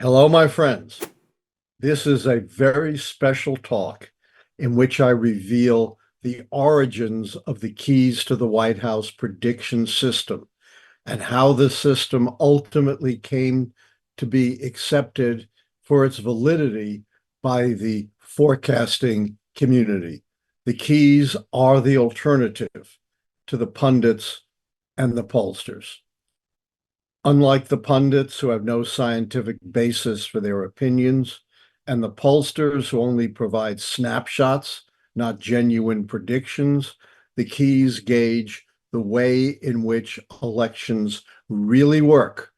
Hello, my friends. This is a very special talk in which I reveal the origins of the keys to the White House prediction system and how the system ultimately came to be accepted for its validity by the forecasting community. The keys are the alternative to the pundits and the pollsters. Unlike the pundits who have no scientific basis for their opinions, and the pollsters who only provide snapshots, not genuine predictions, the keys gauge the way in which elections really work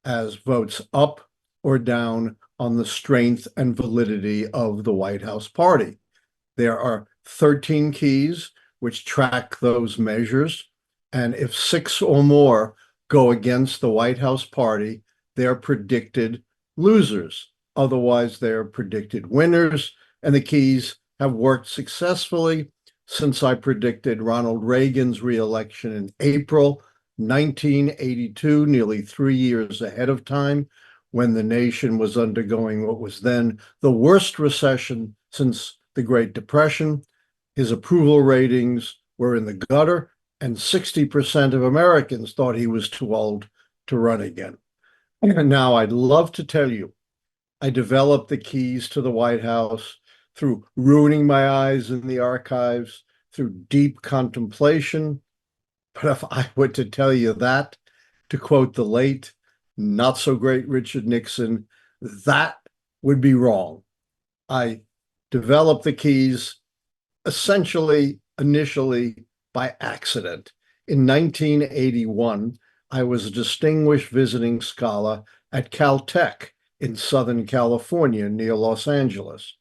as votes up or down on the strength and validity of the White House party. There are 13 keys which track those measures, and if 6 or more go against the White House party, they're predicted losers. Otherwise, they're predicted winners, and the keys have worked successfully since I predicted Ronald Reagan's reelection in April 1982, nearly 3 years ahead of time, when the nation was undergoing what was then the worst recession since the Great Depression. His approval ratings were in the gutter, and 60% of Americans thought he was too old to run again. And now I'd love to tell you, I developed the keys to the White House through ruining my eyes in the archives, through deep contemplation. But if I were to tell you that, to quote the late, not so great Richard Nixon, that would be wrong. I developed the keys essentially, initially, by accident. In 1981, I was a distinguished visiting scholar at Caltech in Southern California near Los Angeles.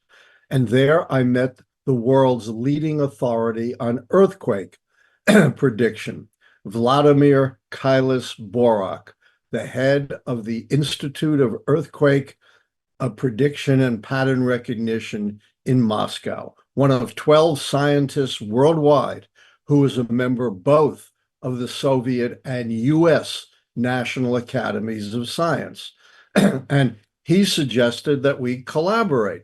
And there I met the world's leading authority on earthquake prediction, Vladimir Keilis-Borok, the head of the Institute of Earthquake Prediction and Pattern Recognition in Moscow, one of 12 scientists worldwide who is a member both of the Soviet and US National Academies of Science. And he suggested that we collaborate.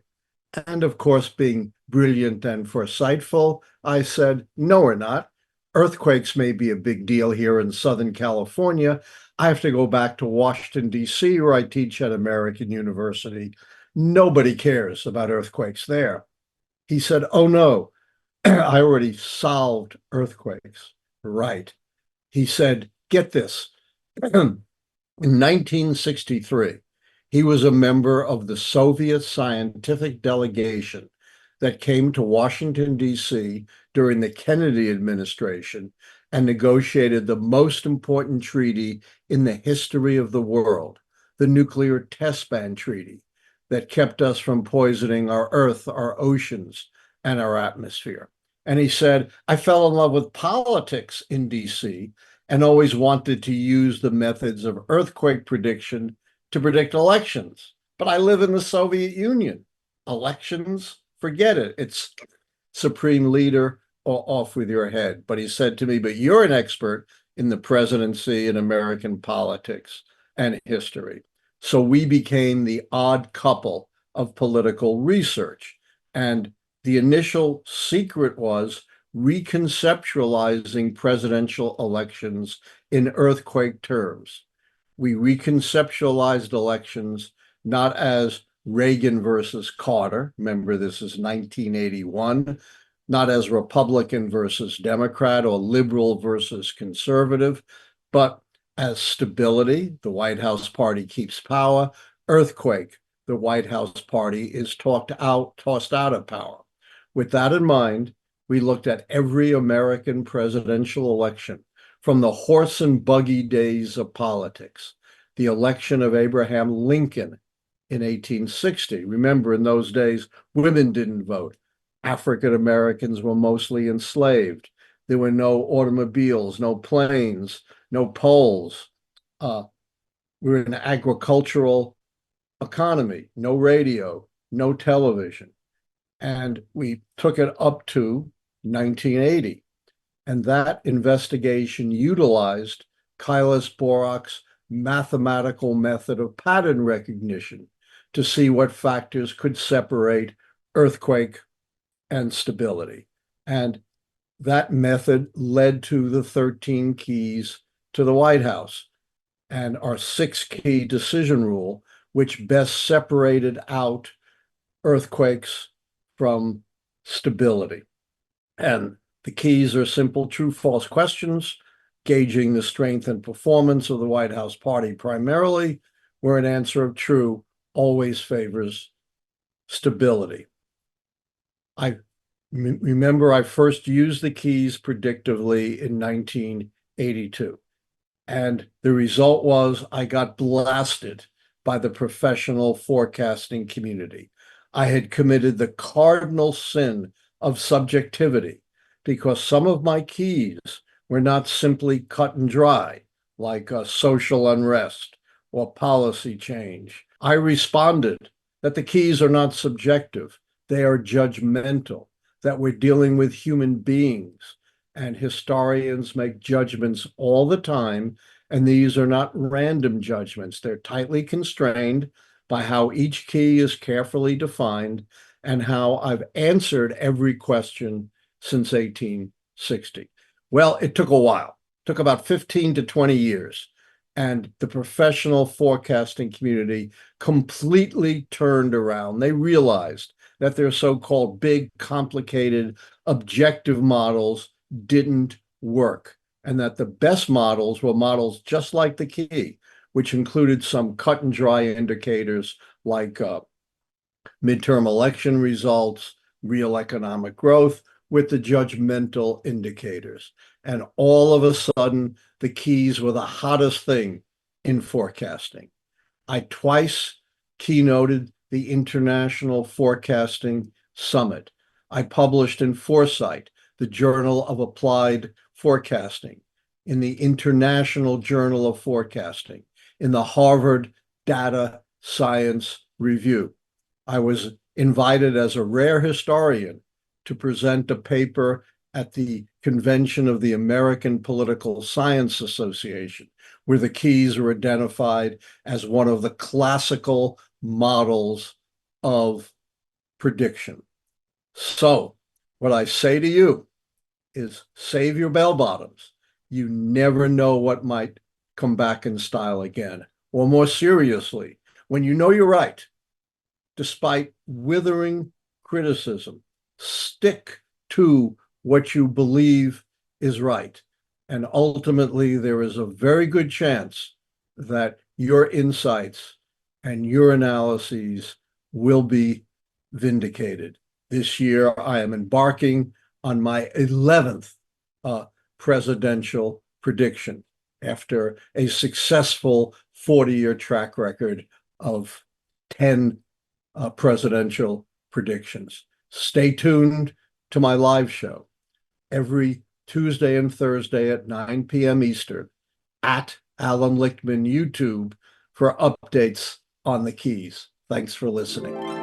And of course, being brilliant and foresightful, I said, no, we're not. Earthquakes may be a big deal here in Southern California. I have to go back to Washington, D.C., where I teach at American University. Nobody cares about earthquakes there. He said, oh, no, I already solved earthquakes. Right. He said, get this. In 1963, he was a member of the Soviet scientific delegation that came to Washington, D.C. during the Kennedy administration and negotiated the most important treaty in the history of the world, the Nuclear Test Ban Treaty, that kept us from poisoning our Earth, our oceans, and our atmosphere. And he said, I fell in love with politics in DC and always wanted to use the methods of earthquake prediction to predict elections. But I live in the Soviet Union. Elections, forget it. It's supreme leader or off with your head. But he said to me, but you're an expert in the presidency and American politics and history. So we became the odd couple of political research. And the initial secret was reconceptualizing presidential elections in earthquake terms. We reconceptualized elections not as Reagan versus Carter, remember this is 1981, not as Republican versus Democrat or liberal versus conservative, but as stability, the White House party keeps power, earthquake, the White House party is tossed out of power. With that in mind, we looked at every American presidential election from the horse and buggy days of politics, the election of Abraham Lincoln in 1860. Remember, in those days, women didn't vote. African Americans were mostly enslaved. There were no automobiles, no planes, no polls. We were an agricultural economy, no radio, no television. And we took it up to 1980. And that investigation utilized Keilis-Borok's mathematical method of pattern recognition, to see what factors could separate earthquake and stability. And that method led to the 13 keys to the White House and our 6-key decision rule, which best separated out earthquakes from stability. And the keys are simple true false questions, gauging the strength and performance of the White House party primarily, where an answer of true always favors stability. Remember, I first used the keys predictively in 1982. And the result was I got blasted by the professional forecasting community. I had committed the cardinal sin of subjectivity because some of my keys were not simply cut and dry, like social unrest or policy change. I responded that the keys are not subjective, they are judgmental, that we're dealing with human beings, and historians make judgments all the time, and these are not random judgments. They're tightly constrained by how each key is carefully defined and how I've answered every question since 1860. Well, it took a while. It took about 15 to 20 years. And the professional forecasting community completely turned around. They realized that their so-called big, complicated, objective models didn't work, and that the best models were models just like the key, which included some cut and dry indicators like midterm election results, real economic growth, with the judgmental indicators. And all of a sudden, the keys were the hottest thing in forecasting. I twice keynoted the International Forecasting Summit. I published in Foresight, the Journal of Applied Forecasting, in the International Journal of Forecasting, in the Harvard Data Science Review. I was invited as a rare historian to present a paper at the convention of the American Political Science Association, where the keys were identified as one of the classical models of prediction. So what I say to you is save your bell bottoms. You never know what might come back in style again. Or more seriously, when you know you're right, despite withering criticism, stick to what you believe is right. And ultimately, there is a very good chance that your insights and your analyses will be vindicated. This year, I am embarking on my 11th presidential prediction after a successful 40-year track record of 10 presidential predictions. Stay tuned to my live show every Tuesday and Thursday at 9 p.m. Eastern at Allan Lichtman YouTube for updates on the keys. Thanks for listening.